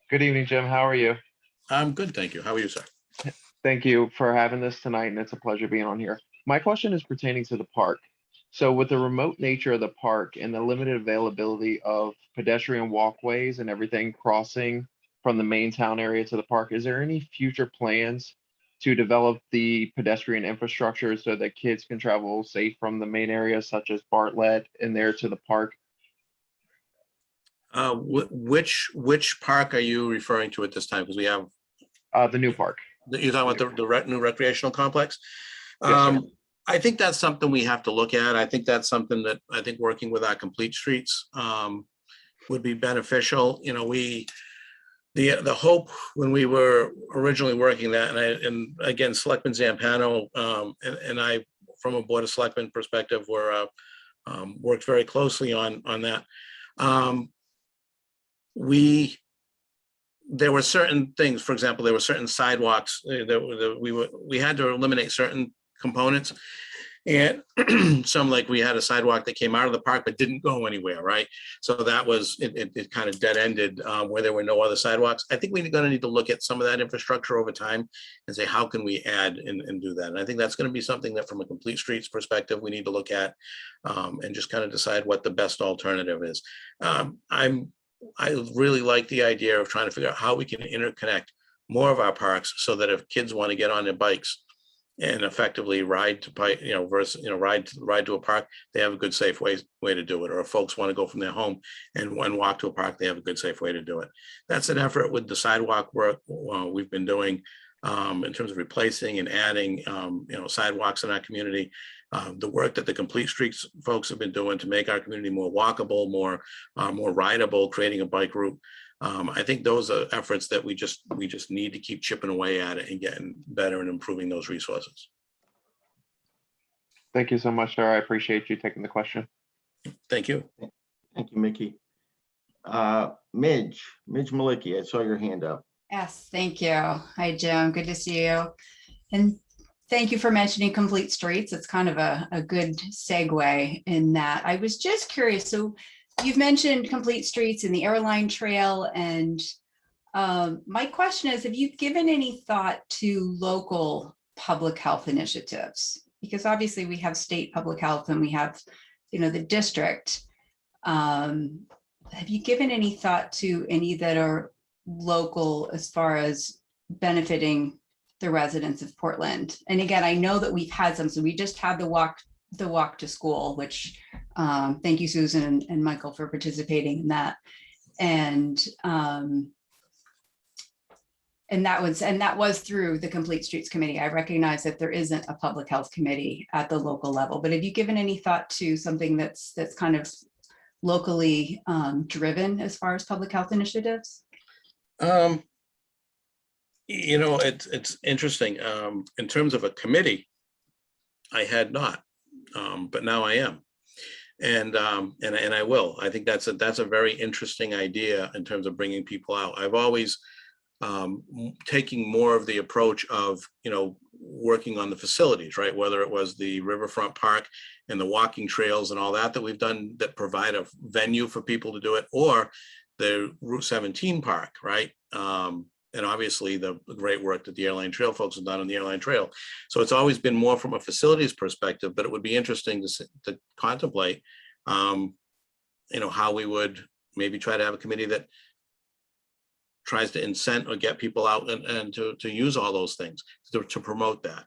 Good evening, Jim. How are you? I'm good, thank you. How are you, sir? Thank you for having this tonight, and it's a pleasure being on here. My question is pertaining to the park. So with the remote nature of the park and the limited availability of pedestrian walkways and everything crossing from the main town area to the park, is there any future plans to develop the pedestrian infrastructure so that kids can travel safe from the main areas such as Bartlett and there to the park? Which park are you referring to at this time? Because we have the new park. You're talking about the new recreational complex? Yes, I think that's something we have to look at. I think that's something that I think working with our complete streets would be beneficial. The hope when we were originally working that, and again, Selectman Zampano and I, from a Board of Selectmen perspective, were worked very closely on that. There were certain things, for example, there were certain sidewalks that we had to eliminate certain components, and some, like we had a sidewalk that came out of the park but didn't go anywhere, right? So that was it kind of dead ended where there were no other sidewalks. I think we're going to need to look at some of that infrastructure over time and say, how can we add and do that? And I think that's going to be something that, from a complete streets perspective, we need to look at and just kind of decide what the best alternative is. I really like the idea of trying to figure out how we can interconnect more of our parks so that if kids want to get on their bikes and effectively ride to bike, versus, ride to a park, they have a good, safe way to do it. Or if folks want to go from their home and walk to a park, they have a good, safe way to do it. That's an effort with the sidewalk work we've been doing in terms of replacing and adding, sidewalks in our community. The work that the Complete Streets folks have been doing to make our community more walkable, more rideable, creating a bike route. I think those are efforts that we just need to keep chipping away at it and getting better and improving those resources. Thank you so much, sir. I appreciate you taking the question. Thank you. Thank you, Mickey. Midge Malicki, I saw your hand up. Yes, thank you. Hi, Jim. Good to see you. And thank you for mentioning complete streets. It's kind of a good segue in that. I was just curious. So you've mentioned complete streets and the airline trail. And my question is, have you given any thought to local public health initiatives? Because obviously we have state public health and we have, the district. Have you given any thought to any that are local as far as benefiting the residents of Portland? And again, I know that we've had some, so we just had the walk to school, which thank you, Susan and Michael, for participating in that. And that was through the Complete Streets Committee. I recognize that there isn't a public health committee at the local level, but have you given any thought to something that's kind of locally driven as far as public health initiatives? It's interesting. In terms of a committee, I had not, but now I am. And I will. I think that's a very interesting idea in terms of bringing people out. I've always taking more of the approach of, working on the facilities, right? Whether it was the Riverfront Park and the walking trails and all that we've done that provide a venue for people to do it, or the Route 17 Park, right? And obviously the great work that the Airline Trail folks have done on the Airline Trail. So it's always been more from a facilities perspective, but it would be interesting to contemplate, how we would maybe try to have a committee that tries to incent or get people out and to use all those things to promote that.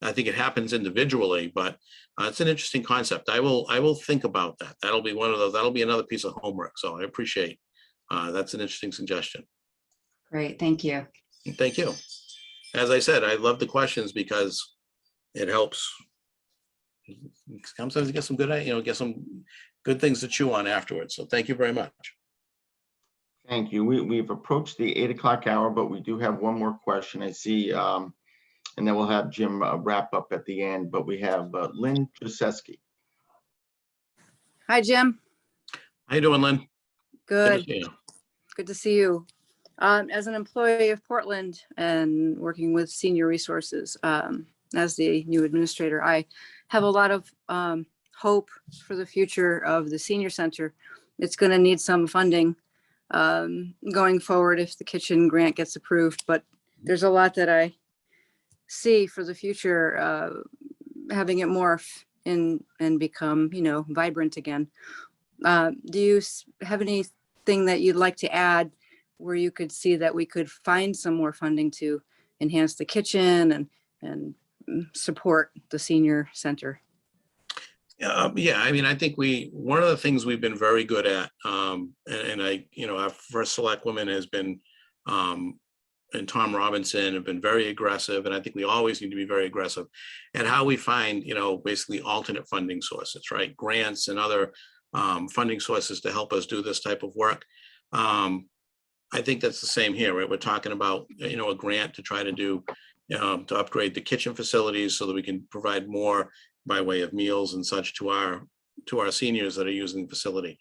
I think it happens individually, but it's an interesting concept. I will think about that. That'll be one of those. That'll be another piece of homework. So I appreciate that's an interesting suggestion. Great, thank you. Thank you. As I said, I love the questions because it helps. Sometimes you get some good, get some good things to chew on afterwards. So thank you very much. Thank you. We've approached the 8 o'clock hour, but we do have one more question. I see, and then we'll have Jim wrap up at the end, but we have Lynn Jaseski. Hi, Jim. How you doing, Lynn? Good. Good to see you. As an employee of Portland and working with Senior Resources as the new administrator, I have a lot of hope for the future of the senior center. It's going to need some funding going forward if the kitchen grant gets approved, but there's a lot that I see for the future, having it morph and become, vibrant again. Do you have anything that you'd like to add where you could see that we could find some more funding to enhance the kitchen and support the senior center? Yeah, I mean, I think one of the things we've been very good at, and our first select woman has been, and Tom Robinson have been very aggressive, and I think we always need to be very aggressive at how we find, basically alternate funding sources, right? Grants and other funding sources to help us do this type of work. I think that's the same here, right? We're talking about, a grant to try to do, to upgrade the kitchen facilities so that we can provide more by way of meals and such to our seniors that are using the facility.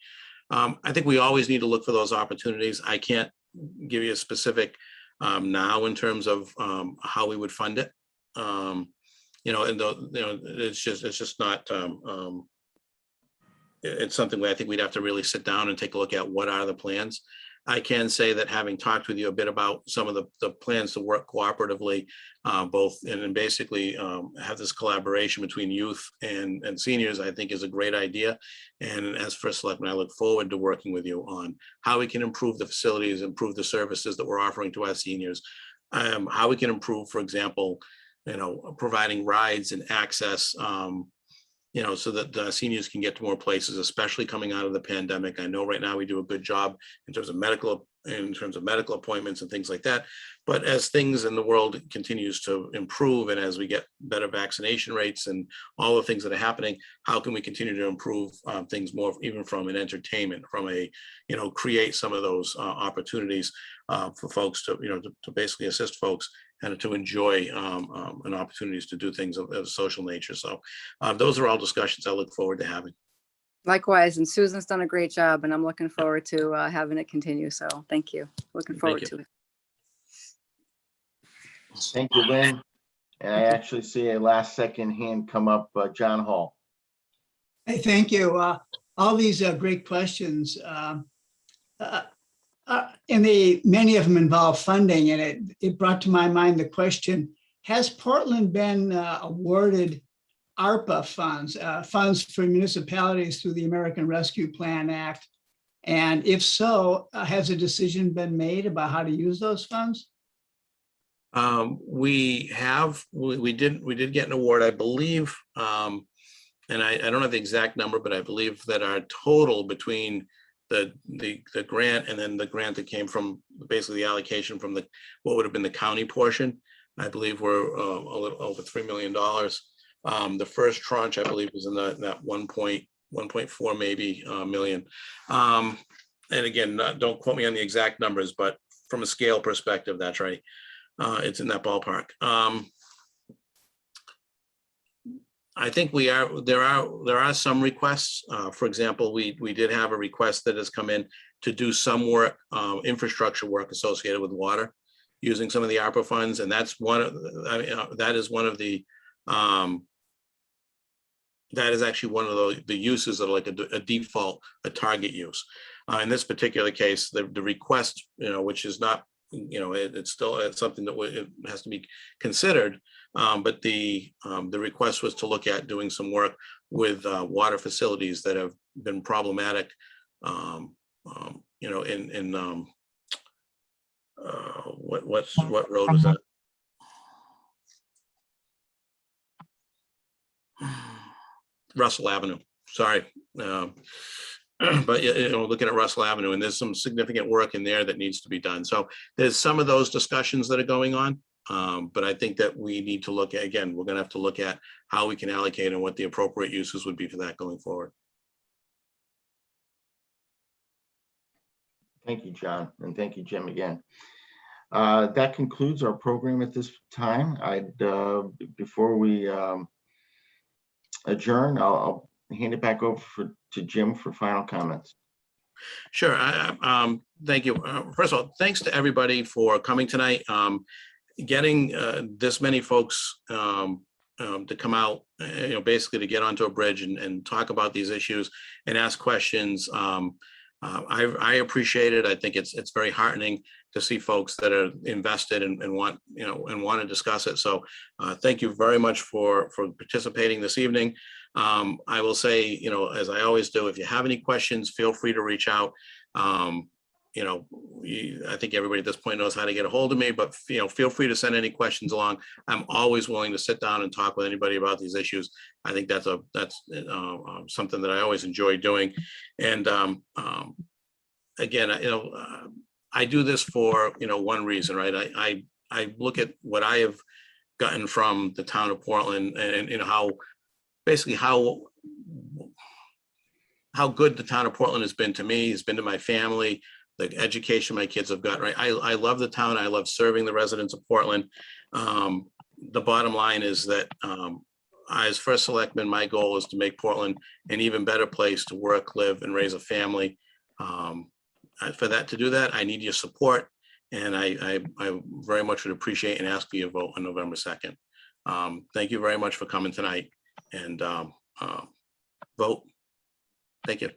I think we always need to look for those opportunities. I can't give you a specific now in terms of how we would fund it. It's just not. It's something where I think we'd have to really sit down and take a look at what are the plans. I can say that having talked with you a bit about some of the plans to work cooperatively, both and basically have this collaboration between youth and seniors, I think is a great idea. And as First Selectman, I look forward to working with you on how we can improve the facilities, improve the services that we're offering to our seniors, how we can improve, for example, providing rides and access, so that the seniors can get to more places, especially coming out of the pandemic. I know right now we do a good job in terms of medical appointments and things like that. But as things in the world continues to improve, and as we get better vaccination rates and all the things that are happening, how can we continue to improve things more, even from an entertainment, from a, create some of those opportunities for folks to basically assist folks and to enjoy and opportunities to do things of a social nature. So those are all discussions I look forward to having. Likewise, and Susan's done a great job, and I'm looking forward to having it continue. So thank you. Looking forward to it. Thank you, Lynn. And I actually see a last second hand come up, John Hall. Hey, thank you. All these great questions. And many of them involve funding, and it brought to my mind the question, has Portland been awarded ARPA funds, funds for municipalities through the American Rescue Plan Act? And if so, has a decision been made about how to use those funds? We did get an award, I believe, and I don't have the exact number, but I believe that our total between the grant and then the grant that came from basically the allocation from what would have been the county portion, I believe we're a little over $3 million. The first tranche, I believe, was in that 1.4 maybe million. And again, don't quote me on the exact numbers, but from a scale perspective, that's right. It's in that ballpark. I think there are some requests. For example, we did have a request that has come in to do some work, infrastructure work associated with water, using some of the ARPA funds, and that's one of that is one of the that is actually one of the uses that are like a default, a target use. In this particular case, the request, which is not, it's something that it has to be considered. But the request was to look at doing some work with water facilities that have been problematic, what road was that? Russell Avenue, sorry. But looking at Russell Avenue, and there's some significant work in there that needs to be done. So there's some of those discussions that are going on. But I think that we need to look at, again, we're gonna have to look at how we can allocate and what the appropriate uses would be for that going forward. Thank you, John, and thank you, Jim, again. That concludes our program at this time. Before we adjourn, I'll hand it back over to Jim for final comments. Sure. Thank you. First of all, thanks to everybody for coming tonight. Getting this many folks to come out, basically to get onto a bridge and talk about these issues and ask questions. I appreciate it. I think it's very heartening to see folks that are invested and want to discuss it. So thank you very much for participating this evening. I will say, as I always do, if you have any questions, feel free to reach out. I think everybody at this point knows how to get a hold of me, but feel free to send any questions along. I'm always willing to sit down and talk with anybody about these issues. I think that's something that I always enjoy doing. And again, I do this for one reason, right? I look at what I have gotten from the town of Portland, and how basically how good the town of Portland has been to me, has been to my family, the education my kids have got, right? I love the town. I love serving the residents of Portland. The bottom line is that as first selectman, my goal is to make Portland an even better place to work, live, and raise a family. To do that, I need your support. And I very much would appreciate and ask for your vote on November 2nd. Thank you very much for coming tonight, and vote. Thank you.